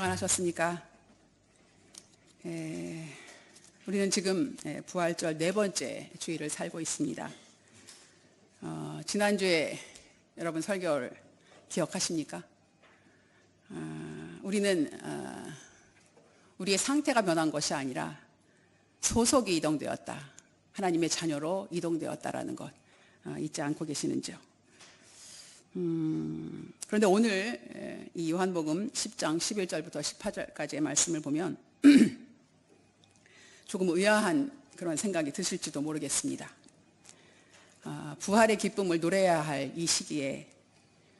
평안하셨습니까? 우리는 지금 부활절 4번째 주일을 살고 있습니다. 지난주에 여러분 설교를 기억하십니까? 우리는 우리의 상태가 변한 것이 아니라 소속이 이동되었다. 하나님의 자녀로 이동되었다라는 것 잊지 않고 계시는지요? 그런데 오늘 이 요한복음 10장 11절부터 18절까지의 말씀을 보면 조금 의아한 그런 생각이 드실지도 모르겠습니다. 부활의 기쁨을 노래해야 할 이 시기에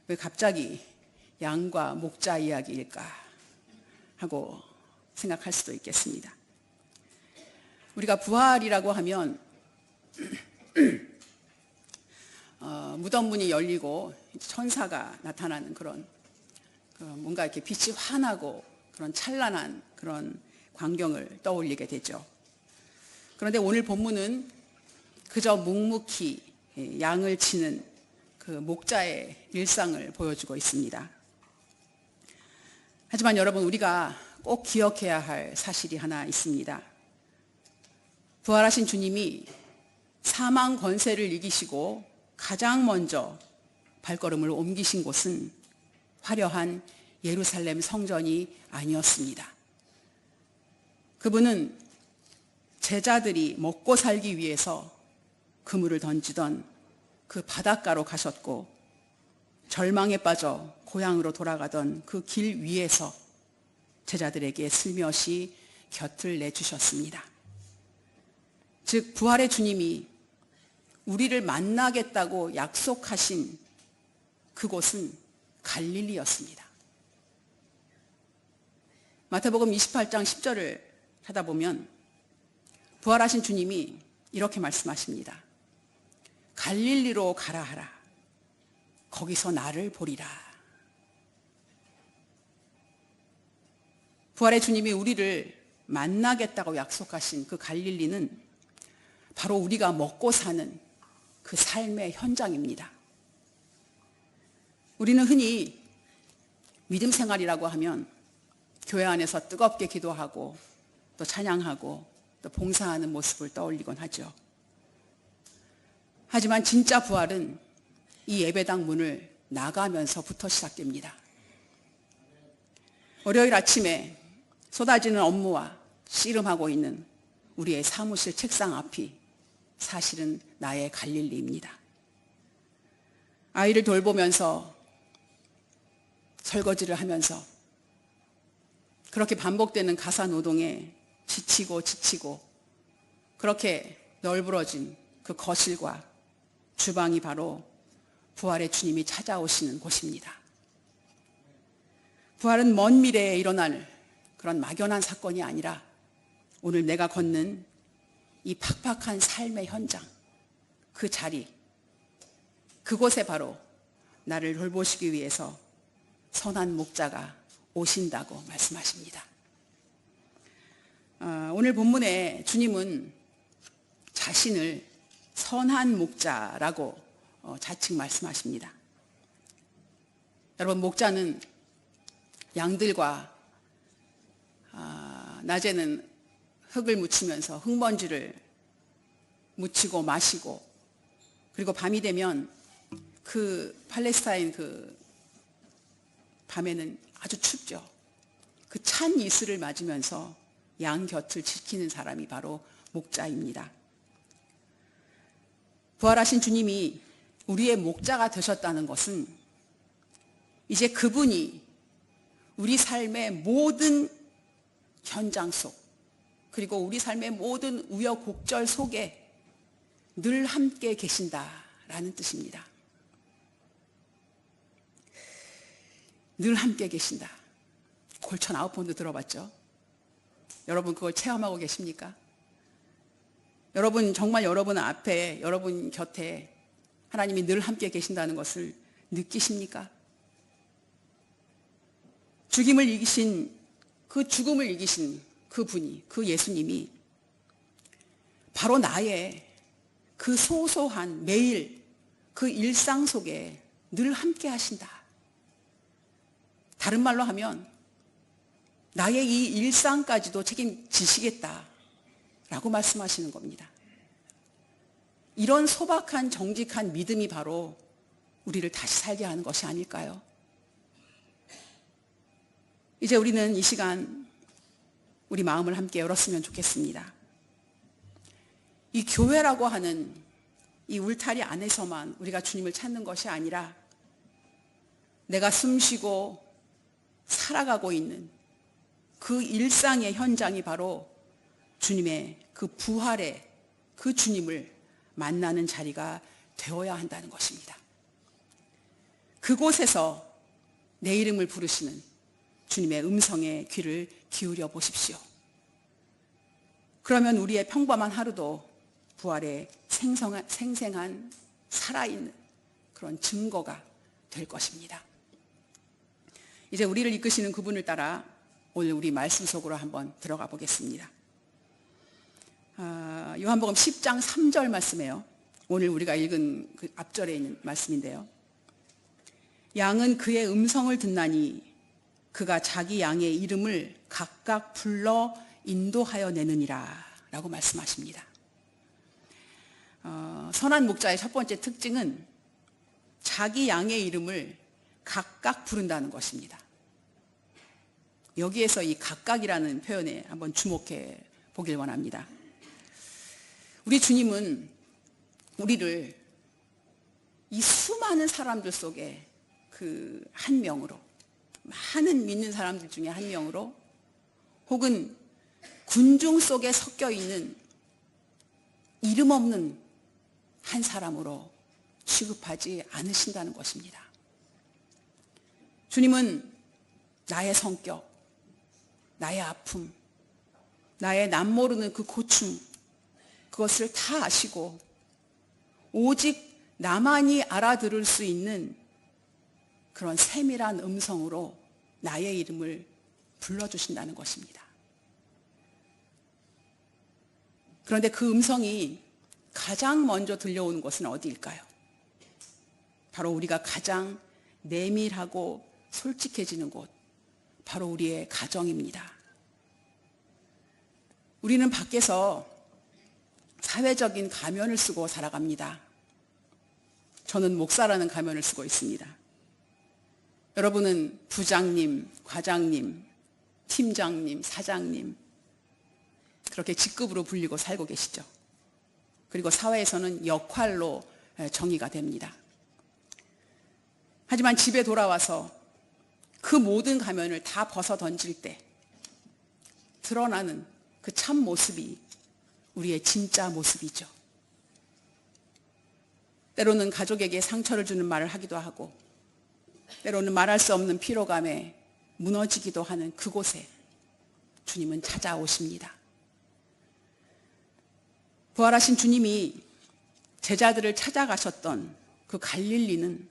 왜 갑자기 양과 목자 이야기일까 하고 생각할 수도 있겠습니다. 우리가 부활이라고 하면 무덤 문이 열리고 천사가 나타나는 그런 뭔가 이렇게 빛이 환하고 그런 찬란한 그런 광경을 떠올리게 되죠. 그런데 오늘 본문은 그저 묵묵히 양을 치는 그 목자의 일상을 보여주고 있습니다. 하지만 여러분, 우리가 꼭 기억해야 할 사실이 하나 있습니다. 부활하신 주님이 사망 권세를 이기시고 가장 먼저 발걸음을 옮기신 곳은 화려한 예루살렘 성전이 아니었습니다. 그분은 제자들이 먹고 살기 위해서 그물을 던지던 그 바닷가로 가셨고, 절망에 빠져 고향으로 돌아가던 그 길 위에서 제자들에게 슬며시 곁을 내주셨습니다. 즉, 부활의 주님이 우리를 만나겠다고 약속하신 그곳은 갈릴리였습니다. 마태복음 28장 10절을 찾아보면 부활하신 주님이 이렇게 말씀하십니다. 갈릴리로 가라 하라. 거기서 나를 보리라. 부활의 주님이 우리를 만나겠다고 약속하신 그 갈릴리는 바로 우리가 먹고 사는 그 삶의 현장입니다. 우리는 흔히 믿음 생활이라고 하면 교회 안에서 뜨겁게 기도하고 또 찬양하고 또 봉사하는 모습을 떠올리곤 하죠. 하지만 진짜 부활은 이 예배당 문을 나가면서부터 시작됩니다. 월요일 아침에 쏟아지는 업무와 씨름하고 있는 우리의 사무실 책상 앞이 사실은 나의 갈릴리입니다. 아이를 돌보면서 설거지를 하면서 그렇게 반복되는 가사 노동에 지치고 그렇게 널브러진 그 거실과 주방이 바로 부활의 주님이 찾아오시는 곳입니다. 부활은 먼 미래에 일어날 그런 막연한 사건이 아니라 오늘 내가 걷는 이 팍팍한 삶의 현장, 그 자리, 그곳에 바로 나를 돌보시기 위해서 선한 목자가 오신다고 말씀하십니다. 오늘 본문에 주님은 자신을 선한 목자라고 자칭 말씀하십니다. 여러분, 목자는 양들과 낮에는 흙을 묻히면서 흙먼지를 묻히고 마시고, 그리고 밤이 되면 그 팔레스타인 그 밤에는 아주 춥죠. 그 찬 이슬을 맞으면서 양 곁을 지키는 사람이 바로 목자입니다. 부활하신 주님이 우리의 목자가 되셨다는 것은 이제 그분이 우리 삶의 모든 현장 속, 그리고 우리 삶의 모든 우여곡절 속에 늘 함께 계신다라는 뜻입니다. 늘 함께 계신다. 골천 9번도 들어봤죠? 여러분, 그걸 체험하고 계십니까? 여러분, 정말 여러분 앞에, 여러분 곁에 하나님이 늘 함께 계신다는 것을 느끼십니까? 죽음을 이기신 그 분이, 그 예수님이 바로 나의 그 소소한 매일 그 일상 속에 늘 함께 하신다. 다른 말로 하면 나의 이 일상까지도 책임지시겠다라고 말씀하시는 겁니다. 이런 소박한 정직한 믿음이 바로 우리를 다시 살게 하는 것이 아닐까요? 이제 우리는 이 시간 우리 마음을 함께 열었으면 좋겠습니다. 이 교회라고 하는 이 울타리 안에서만 우리가 주님을 찾는 것이 아니라 내가 숨쉬고 살아가고 있는 그 일상의 현장이 바로 주님의 그 부활의 그 주님을 만나는 자리가 되어야 한다는 것입니다. 그곳에서 내 이름을 부르시는 주님의 음성에 귀를 기울여 보십시오. 그러면 우리의 평범한 하루도 부활의 생생한 살아있는 그런 증거가 될 것입니다. 이제 우리를 이끄시는 그분을 따라 오늘 우리 말씀 속으로 한번 들어가 보겠습니다. 요한복음 10장 3절 말씀이에요. 오늘 우리가 읽은 그 앞절에 있는 말씀인데요. 양은 그의 음성을 듣나니 그가 자기 양의 이름을 각각 불러 인도하여 내느니라 라고 말씀하십니다. 선한 목자의 첫 번째 특징은 자기 양의 이름을 각각 부른다는 것입니다. 여기에서 이 각각이라는 표현에 한번 주목해 보길 원합니다. 우리 주님은 우리를 이 수많은 사람들 속에 그 한 명으로, 많은 믿는 사람들 중에 한 명으로, 혹은 군중 속에 섞여 있는 이름 없는 한 사람으로 취급하지 않으신다는 것입니다. 주님은 나의 성격, 나의 아픔, 나의 남모르는 그 고충, 그것을 다 아시고 오직 나만이 알아들을 수 있는 그런 세밀한 음성으로 나의 이름을 불러주신다는 것입니다. 그런데 그 음성이 가장 먼저 들려오는 곳은 어디일까요? 바로 우리가 가장 내밀하고 솔직해지는 곳, 바로 우리의 가정입니다. 우리는 밖에서 사회적인 가면을 쓰고 살아갑니다. 저는 목사라는 가면을 쓰고 있습니다. 여러분은 부장님, 과장님, 팀장님, 사장님, 그렇게 직급으로 불리고 살고 계시죠. 그리고 사회에서는 역할로 정의가 됩니다. 하지만 집에 돌아와서 그 모든 가면을 다 벗어 던질 때 드러나는 그 참 모습이 우리의 진짜 모습이죠. 때로는 가족에게 상처를 주는 말을 하기도 하고, 때로는 말할 수 없는 피로감에 무너지기도 하는 그곳에 주님은 찾아오십니다. 부활하신 주님이 제자들을 찾아가셨던 그 갈릴리는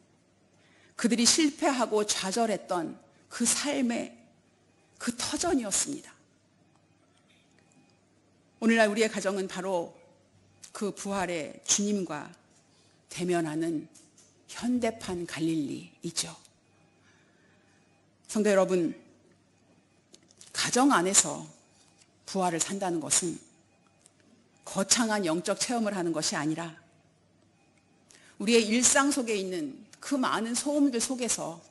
그들이 실패하고 좌절했던 그 삶의 그 터전이었습니다. 오늘날 우리의 가정은 바로 그 부활의 주님과 대면하는 현대판 갈릴리이죠. 성도 여러분, 가정 안에서 부활을 산다는 것은 거창한 영적 체험을 하는 것이 아니라 우리의 일상 속에 있는 그 많은 소음들 속에서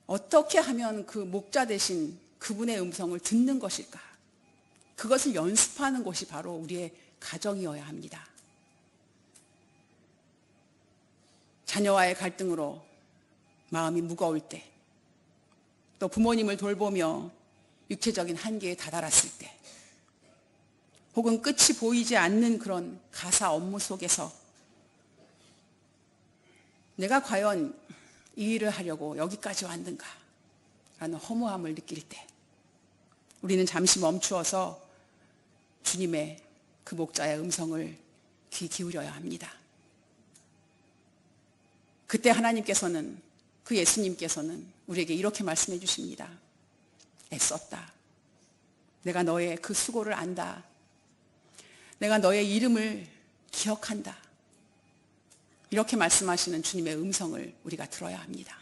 어떻게 하면 그 목자 되신 그분의 음성을 듣는 것일까? 그것을 연습하는 곳이 바로 우리의 가정이어야 합니다. 자녀와의 갈등으로 마음이 무거울 때, 또 부모님을 돌보며 육체적인 한계에 다다랐을 때, 혹은 끝이 보이지 않는 그런 가사 업무 속에서 내가 과연 이 일을 하려고 여기까지 왔는가 라는 허무함을 느낄 때 우리는 잠시 멈추어서 주님의 그 목자의 음성을 귀 기울여야 합니다. 그때 하나님께서는, 그 예수님께서는 우리에게 이렇게 말씀해 주십니다. 애썼다. 내가 너의 그 수고를 안다. 내가 너의 이름을 기억한다. 이렇게 말씀하시는 주님의 음성을 우리가 들어야 합니다.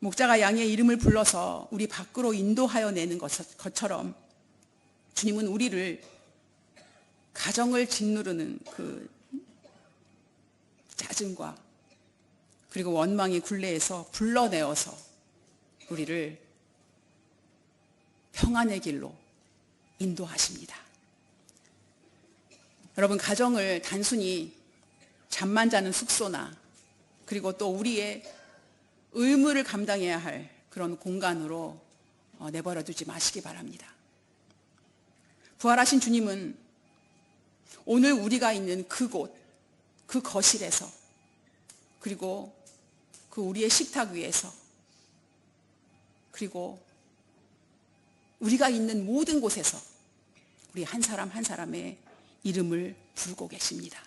목자가 양의 이름을 불러서 우리 밖으로 인도하여 내는 것처럼 주님은 우리를 가정을 짓누르는 그 짜증과 그리고 원망의 굴레에서 불러내어서 우리를 평안의 길로 인도하십니다. 여러분, 가정을 단순히 잠만 자는 숙소나 그리고 또 우리의 의무를 감당해야 할 그런 공간으로 내버려 두지 마시기 바랍니다. 부활하신 주님은 오늘 우리가 있는 그곳, 그 거실에서 그리고 그 우리의 식탁 위에서 그리고 우리가 있는 모든 곳에서 우리 한 사람 한 사람의 이름을 부르고 계십니다.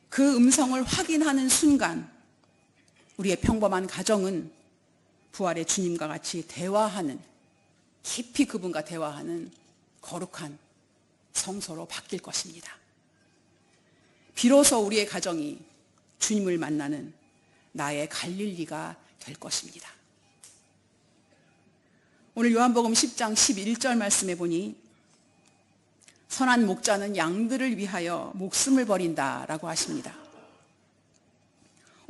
그 음성을 확인하는 순간 우리의 평범한 가정은 부활의 주님과 같이 대화하는, 깊이 그분과 대화하는 거룩한 성소로 바뀔 것입니다. 비로소 우리의 가정이 주님을 만나는 나의 갈릴리가 될 것입니다. 오늘 요한복음 10장 11절 말씀에 보니 선한 목자는 양들을 위하여 목숨을 버린다라고 하십니다.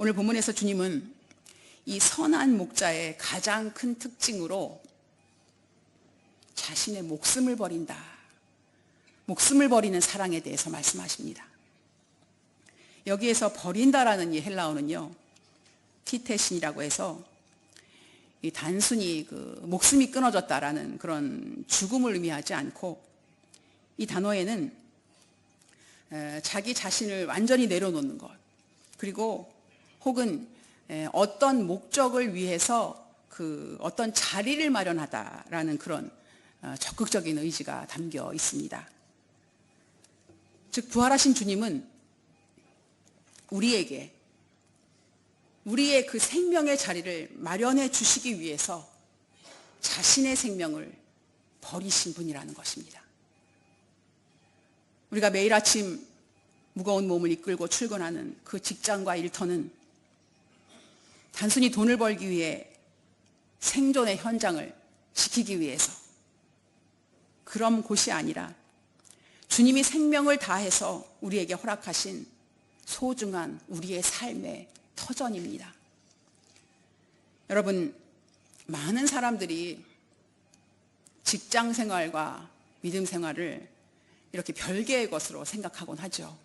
오늘 본문에서 주님은 이 선한 목자의 가장 큰 특징으로 자신의 목숨을 버린다, 목숨을 버리는 사랑에 대해서 말씀하십니다. 여기에서 버린다라는 이 헬라어는요, 티테신이라고 해서 이 단순히 그 목숨이 끊어졌다라는 그런 죽음을 의미하지 않고, 이 단어에는 자기 자신을 완전히 내려놓는 것, 그리고 혹은 어떤 목적을 위해서 그 어떤 자리를 마련하다라는 그런 적극적인 의지가 담겨 있습니다. 즉, 부활하신 주님은 우리에게 우리의 그 생명의 자리를 마련해 주시기 위해서 자신의 생명을 버리신 분이라는 것입니다. 우리가 매일 아침 무거운 몸을 이끌고 출근하는 그 직장과 일터는 단순히 돈을 벌기 위해 생존의 현장을 지키기 위해서 그런 곳이 아니라 주님이 생명을 다해서 우리에게 허락하신 소중한 우리의 삶의 터전입니다. 여러분, 많은 사람들이 직장 생활과 믿음 생활을 이렇게 별개의 것으로 생각하곤 하죠.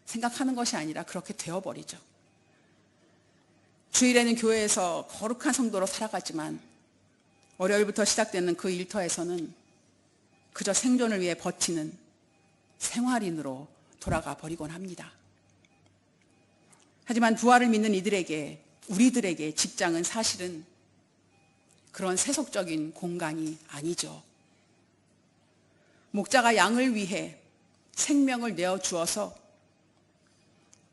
생각하는 것이 아니라 그렇게 되어버리죠. 주일에는 교회에서 거룩한 성도로 살아가지만 월요일부터 시작되는 그 일터에서는 그저 생존을 위해 버티는 생활인으로 돌아가 버리곤 합니다. 하지만 부활을 믿는 우리들에게 직장은 사실은 그런 세속적인 공간이 아니죠. 목자가 양을 위해 생명을 내어주어서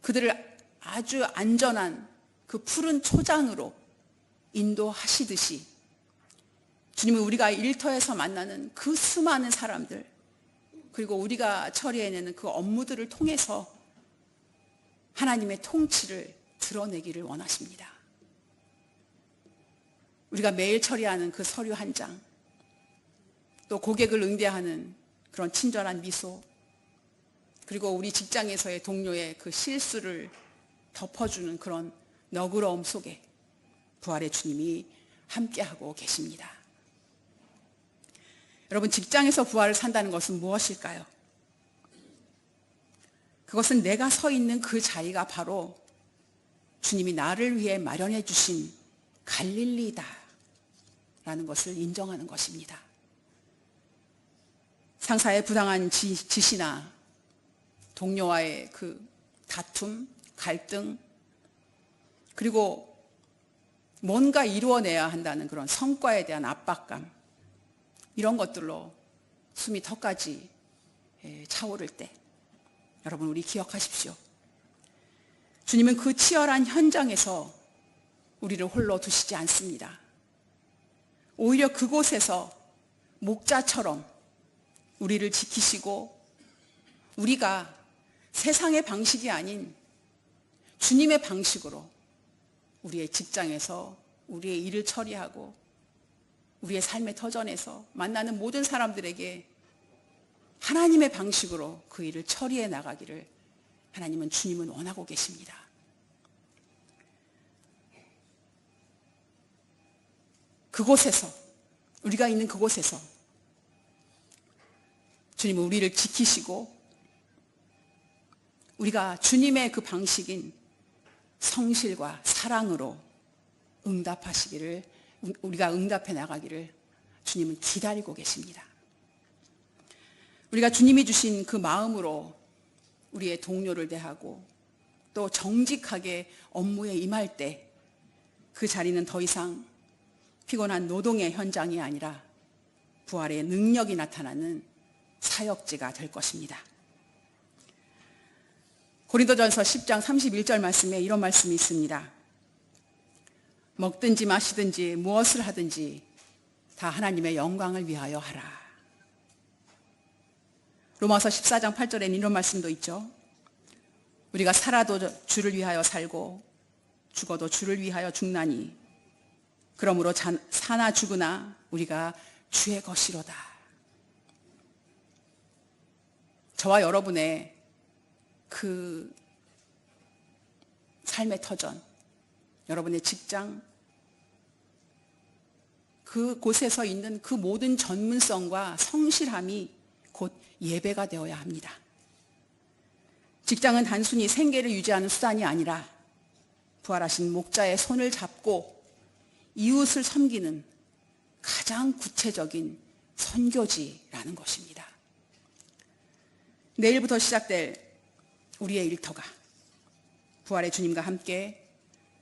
그들을 아주 안전한 그 푸른 초장으로 인도하시듯이 주님은 우리가 일터에서 만나는 그 수많은 사람들, 그리고 우리가 처리해내는 그 업무들을 통해서 하나님의 통치를 드러내기를 원하십니다. 우리가 매일 처리하는 그 서류 한 장, 또 고객을 응대하는 그런 친절한 미소, 그리고 우리 직장에서의 동료의 그 실수를 덮어주는 그런 너그러움 속에 부활의 주님이 함께하고 계십니다. 여러분, 직장에서 부활을 산다는 것은 무엇일까요? 그것은 내가 서 있는 그 자리가 바로 주님이 나를 위해 마련해 주신 갈릴리다 라는 것을 인정하는 것입니다. 상사의 부당한 지시나 동료와의 그 다툼, 갈등, 그리고 뭔가 이루어내야 한다는 그런 성과에 대한 압박감, 이런 것들로 숨이 턱까지 차오를 때 여러분, 우리 기억하십시오. 주님은 그 치열한 현장에서 우리를 홀로 두시지 않습니다. 오히려 그곳에서 목자처럼 우리를 지키시고 우리가 세상의 방식이 아닌 주님의 방식으로 우리의 직장에서 우리의 일을 처리하고 우리의 삶의 터전에서 만나는 모든 사람들에게 하나님의 방식으로 그 일을 처리해 나가기를 주님은 원하고 계십니다. 그곳에서, 우리가 있는 그곳에서 주님은 우리를 지키시고 우리가 주님의 그 방식인 성실과 사랑으로 응답하시기를, 우리가 응답해 나가기를 주님은 기다리고 계십니다. 우리가 주님이 주신 그 마음으로 우리의 동료를 대하고 또 정직하게 업무에 임할 때 그 자리는 더 이상 피곤한 노동의 현장이 아니라 부활의 능력이 나타나는 사역지가 될 것입니다. 고린도전서 10장 31절 말씀에 이런 말씀이 있습니다. 먹든지 마시든지 무엇을 하든지 다 하나님의 영광을 위하여 하라. 로마서 14장 8절에는 이런 말씀도 있죠. 우리가 살아도 주를 위하여 살고 죽어도 주를 위하여 죽나니 그러므로 사나 죽으나 우리가 주의 것이로다. 저와 여러분의 그 삶의 터전, 여러분의 직장, 그곳에서 있는 그 모든 전문성과 성실함이 곧 예배가 되어야 합니다. 직장은 단순히 생계를 유지하는 수단이 아니라 부활하신 목자의 손을 잡고 이웃을 섬기는 가장 구체적인 선교지라는 것입니다. 내일부터 시작될 우리의 일터가 부활의 주님과 함께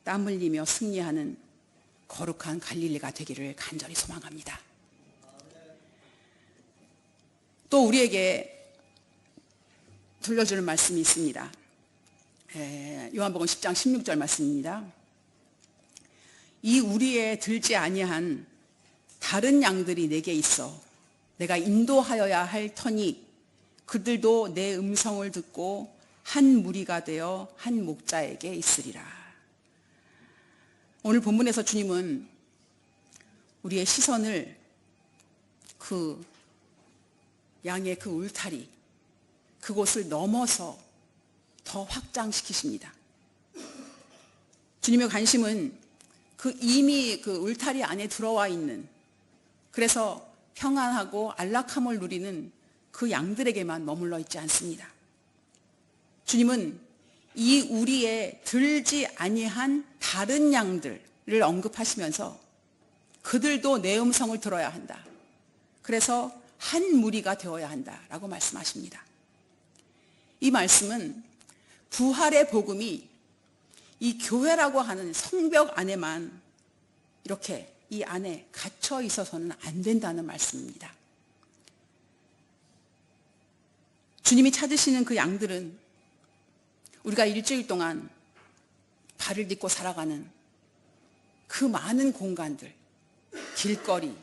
땀 흘리며 승리하는 거룩한 갈릴리가 되기를 간절히 소망합니다. 또 우리에게 들려주는 말씀이 있습니다. 요한복음 10장 16절 말씀입니다. 이 우리에 들지 아니한 다른 양들이 내게 있어 내가 인도하여야 할 터니 그들도 내 음성을 듣고 한 무리가 되어 한 목자에게 있으리라. 오늘 본문에서 주님은 우리의 시선을 그 양의 그 울타리, 그곳을 넘어서 더 확장시키십니다. 주님의 관심은 이미 그 울타리 안에 들어와 있는, 그래서 평안하고 안락함을 누리는 그 양들에게만 머물러 있지 않습니다. 주님은 이 우리에 들지 아니한 다른 양들을 언급하시면서 그들도 내 음성을 들어야 한다. 그래서 한 무리가 되어야 한다라고 말씀하십니다. 이 말씀은 부활의 복음이 이 교회라고 하는 성벽 안에만 이렇게 이 안에 갇혀 있어서는 안 된다는 말씀입니다. 주님이 찾으시는 그 양들은 우리가 일주일 동안 발을 딛고 살아가는 그 많은 공간들, 길거리,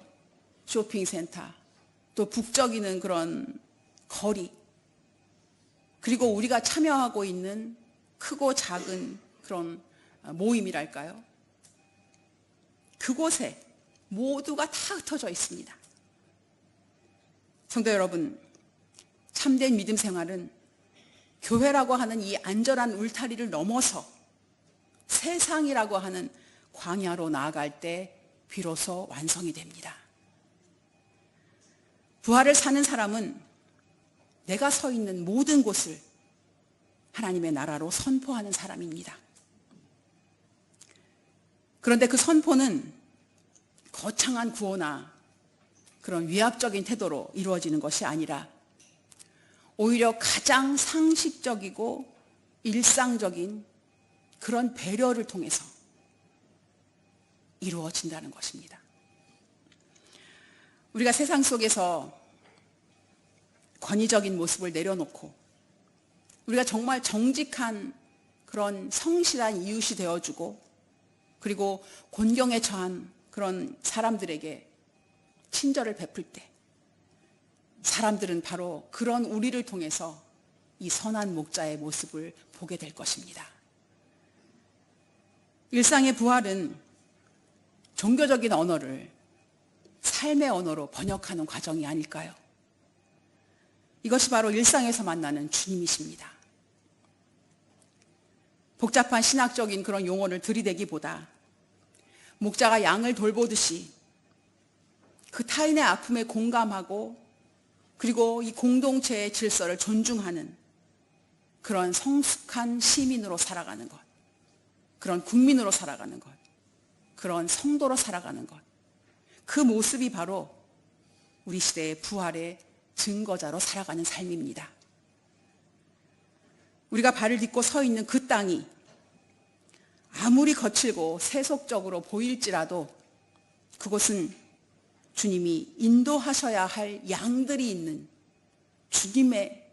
쇼핑센터, 또 북적이는 그런 거리, 그리고 우리가 참여하고 있는 크고 작은 그런 모임이랄까요? 그곳에 모두가 다 흩어져 있습니다. 성도 여러분, 참된 믿음 생활은 교회라고 하는 이 안전한 울타리를 넘어서 세상이라고 하는 광야로 나아갈 때 비로소 완성이 됩니다. 부활을 사는 사람은 내가 서 있는 모든 곳을 하나님의 나라로 선포하는 사람입니다. 그런데 그 선포는 거창한 구호나 그런 위압적인 태도로 이루어지는 것이 아니라 오히려 가장 상식적이고 일상적인 그런 배려를 통해서 이루어진다는 것입니다. 우리가 세상 속에서 권위적인 모습을 내려놓고 우리가 정말 정직한 그런 성실한 이웃이 되어주고 그리고 곤경에 처한 그런 사람들에게 친절을 베풀 때 사람들은 바로 그런 우리를 통해서 이 선한 목자의 모습을 보게 될 것입니다. 일상의 부활은 종교적인 언어를 삶의 언어로 번역하는 과정이 아닐까요? 이것이 바로 일상에서 만나는 주님이십니다. 복잡한 신학적인 그런 용어를 들이대기보다 목자가 양을 돌보듯이 그 타인의 아픔에 공감하고 그리고 이 공동체의 질서를 존중하는 그런 성숙한 시민으로 살아가는 것, 그런 국민으로 살아가는 것, 그런 성도로 살아가는 것, 그 모습이 바로 우리 시대의 부활의 증거자로 살아가는 삶입니다. 우리가 발을 딛고 서 있는 그 땅이 아무리 거칠고 세속적으로 보일지라도 그곳은 주님이 인도하셔야 할 양들이 있는 주님의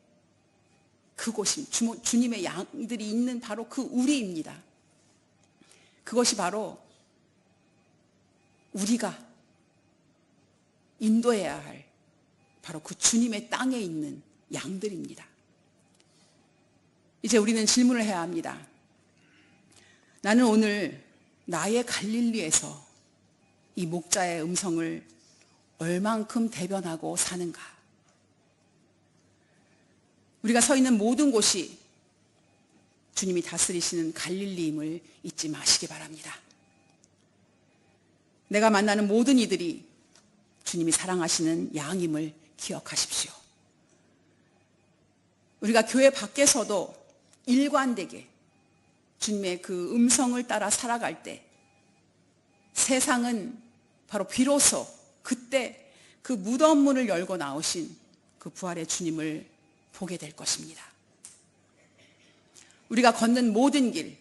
그곳임, 주님의 양들이 있는 바로 그 우리입니다. 그것이 바로 우리가 인도해야 할 바로 그 주님의 땅에 있는 양들입니다. 이제 우리는 질문을 해야 합니다. 나는 오늘 나의 갈릴리에서 이 목자의 음성을 얼만큼 대변하고 사는가? 우리가 서 있는 모든 곳이 주님이 다스리시는 갈릴리임을 잊지 마시기 바랍니다. 내가 만나는 모든 이들이 주님이 사랑하시는 양임을 기억하십시오. 우리가 교회 밖에서도 일관되게 주님의 그 음성을 따라 살아갈 때 세상은 바로 비로소 그때 그 무덤 문을 열고 나오신 그 부활의 주님을 보게 될 것입니다. 우리가 걷는 모든 길,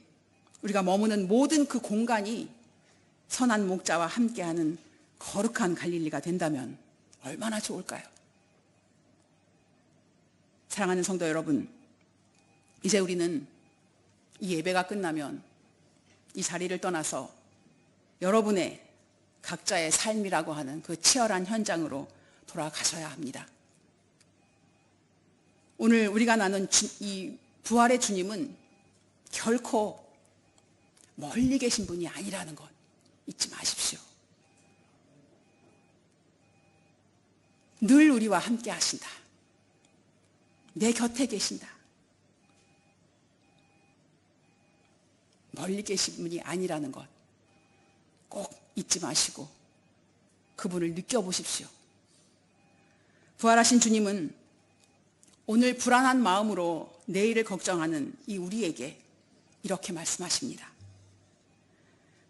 우리가 머무는 모든 그 공간이 선한 목자와 함께하는 거룩한 갈릴리가 된다면 얼마나 좋을까요? 사랑하는 성도 여러분, 이제 우리는 이 예배가 끝나면 이 자리를 떠나서 여러분의 각자의 삶이라고 하는 그 치열한 현장으로 돌아가셔야 합니다. 오늘 우리가 나눈 이 부활의 주님은 결코 멀리 계신 분이 아니라는 것 잊지 마십시오. 늘 우리와 함께 하신다. 내 곁에 계신다. 멀리 계신 분이 아니라는 것 꼭 잊지 마시고 그분을 느껴보십시오. 부활하신 주님은 오늘 불안한 마음으로 내일을 걱정하는 이 우리에게 이렇게 말씀하십니다.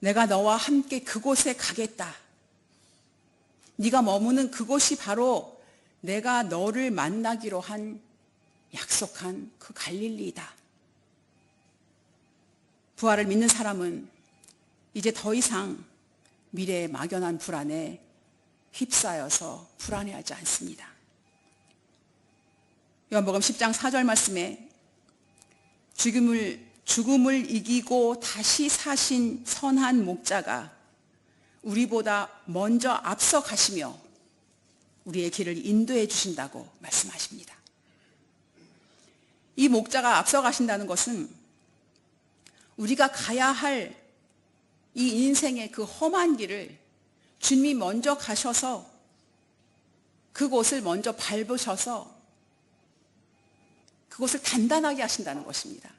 내가 너와 함께 그곳에 가겠다. 네가 머무는 그곳이 바로 내가 너를 만나기로 한 약속한 그 갈릴리이다. 부활을 믿는 사람은 이제 더 이상 미래의 막연한 불안에 휩싸여서 불안해하지 않습니다. 요한복음 10장 4절 말씀에 죽음을 이기고 다시 사신 선한 목자가 우리보다 먼저 앞서 가시며 우리의 길을 인도해 주신다고 말씀하십니다. 이 목자가 앞서 가신다는 것은 우리가 가야 할 이 인생의 그 험한 길을 주님이 먼저 가셔서 그곳을 먼저 밟으셔서 그것을 단단하게 하신다는 것입니다.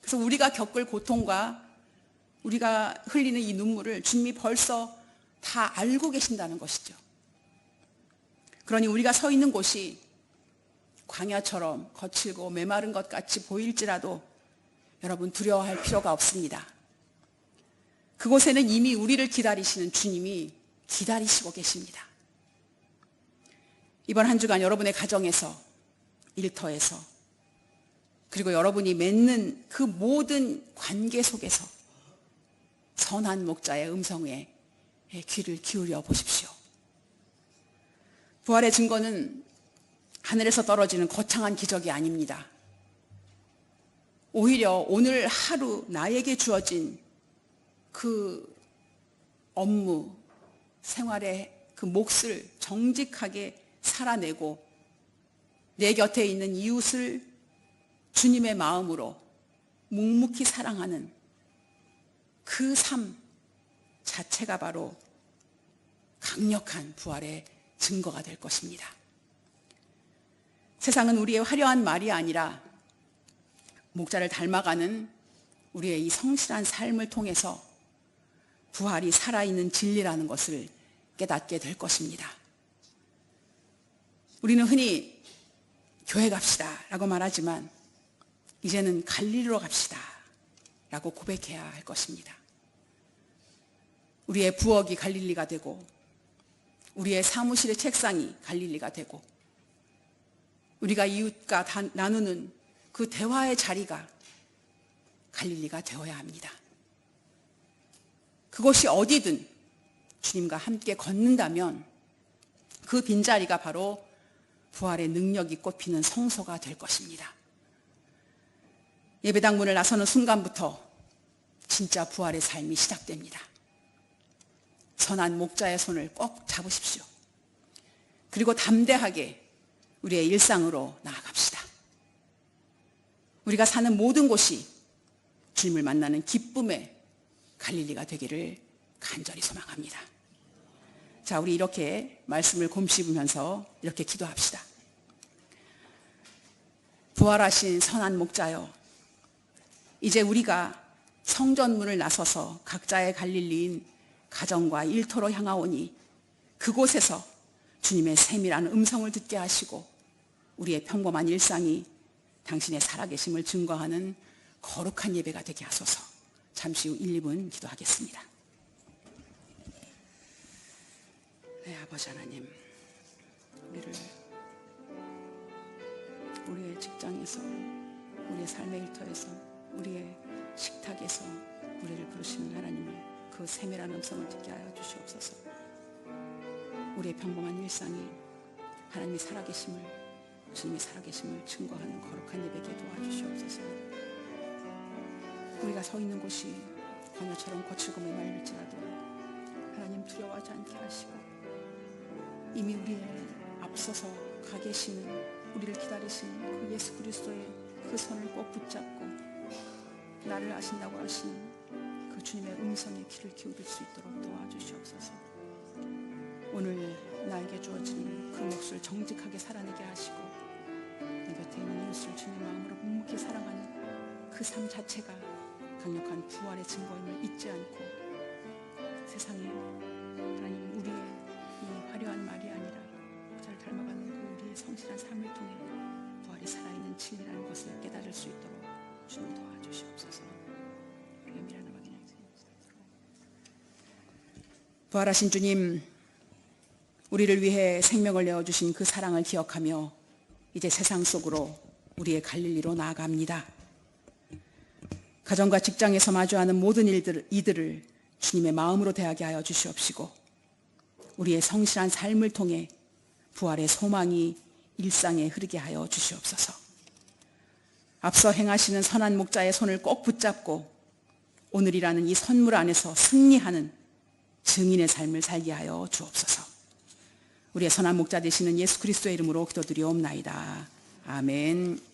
그래서 우리가 겪을 고통과 우리가 흘리는 이 눈물을 주님이 벌써 다 알고 계신다는 것이죠. 그러니 우리가 서 있는 곳이 광야처럼 거칠고 메마른 것 같이 보일지라도 여러분 두려워할 필요가 없습니다. 그곳에는 이미 우리를 기다리시는 주님이 기다리시고 계십니다. 이번 한 주간 여러분의 가정에서, 일터에서, 그리고 여러분이 맺는 그 모든 관계 속에서 선한 목자의 음성에 귀를 기울여 보십시오. 부활의 증거는 하늘에서 떨어지는 거창한 기적이 아닙니다. 오히려 오늘 하루 나에게 주어진 그 업무, 생활의 그 몫을 정직하게 살아내고 내 곁에 있는 이웃을 주님의 마음으로 묵묵히 사랑하는 그 삶 자체가 바로 강력한 부활의 증거가 될 것입니다. 세상은 우리의 화려한 말이 아니라 목자를 닮아가는 우리의 이 성실한 삶을 통해서 부활이 살아있는 진리라는 것을 깨닫게 될 것입니다. 우리는 흔히 교회 갑시다 라고 말하지만 이제는 갈릴리로 갑시다 라고 고백해야 할 것입니다. 우리의 부엌이 갈릴리가 되고 우리의 사무실의 책상이 갈릴리가 되고 우리가 이웃과 나누는 그 대화의 자리가 갈릴리가 되어야 합니다. 그곳이 어디든 주님과 함께 걷는다면 그 빈자리가 바로 부활의 능력이 꽃피는 성소가 될 것입니다. 예배당 문을 나서는 순간부터 진짜 부활의 삶이 시작됩니다. 선한 목자의 손을 꼭 잡으십시오. 그리고 담대하게 우리의 일상으로 나아갑시다. 우리가 사는 모든 곳이 주님을 만나는 기쁨의 갈릴리가 되기를 간절히 소망합니다. 자, 우리 이렇게 말씀을 곰씹으면서 이렇게 기도합시다. 부활하신 선한 목자여, 이제 우리가 성전문을 나서서 각자의 갈릴리인 가정과 일터로 향하오니 그곳에서 주님의 세밀한 음성을 듣게 하시고 우리의 평범한 일상이 당신의 살아계심을 증거하는 거룩한 예배가 되게 하소서. 잠시 후 1, 2분 기도하겠습니다. 네, 아버지 하나님, 우리의 직장에서, 우리의 삶의 일터에서, 우리의 식탁에서 우리를 부르시는 하나님의 그 세밀한 음성을 듣게 하여 주시옵소서. 우리의 평범한 일상이 하나님의 살아계심을, 주님의 살아계심을 증거하는 거룩한 예배게 도와주시옵소서. 우리가 서 있는 곳이 광야처럼 거칠고 메말릴지라도 하나님 두려워하지 않게 하시고 이미 우리의 앞서서 가 계시는, 우리를 기다리시는 그 예수 그리스도의 그 손을 꼭 붙잡고 나를 아신다고 하시는 그 주님의 음성에 귀를 기울일 수 있도록 도와주시옵소서. 오늘 나에게 주어지는 그 몫을 정직하게 살아내게 하시고 내 곁에 있는 이웃을 주님 마음으로 묵묵히 사랑하는 그 삶 자체가 강력한 부활의 증거임을 잊지 않고 세상에 하나님 우리의 이 화려한 말이 아니라 목자를 닮아가는 그 우리의 성실한 삶을 통해 부활이 살아있는 진리라는 것을 깨달을 수 있도록 주님 도와주시옵소서. 부활하신 주님, 우리를 위해 생명을 내어주신 그 사랑을 기억하며 이제 세상 속으로 우리의 갈릴리로 나아갑니다. 가정과 직장에서 마주하는 모든 이들을 주님의 마음으로 대하게 하여 주시옵시고 우리의 성실한 삶을 통해 부활의 소망이 일상에 흐르게 하여 주시옵소서. 앞서 행하시는 선한 목자의 손을 꼭 붙잡고 오늘이라는 이 선물 안에서 승리하는 증인의 삶을 살게 하여 주옵소서. 우리의 선한 목자 되시는 예수 그리스도의 이름으로 기도드리옵나이다. 아멘.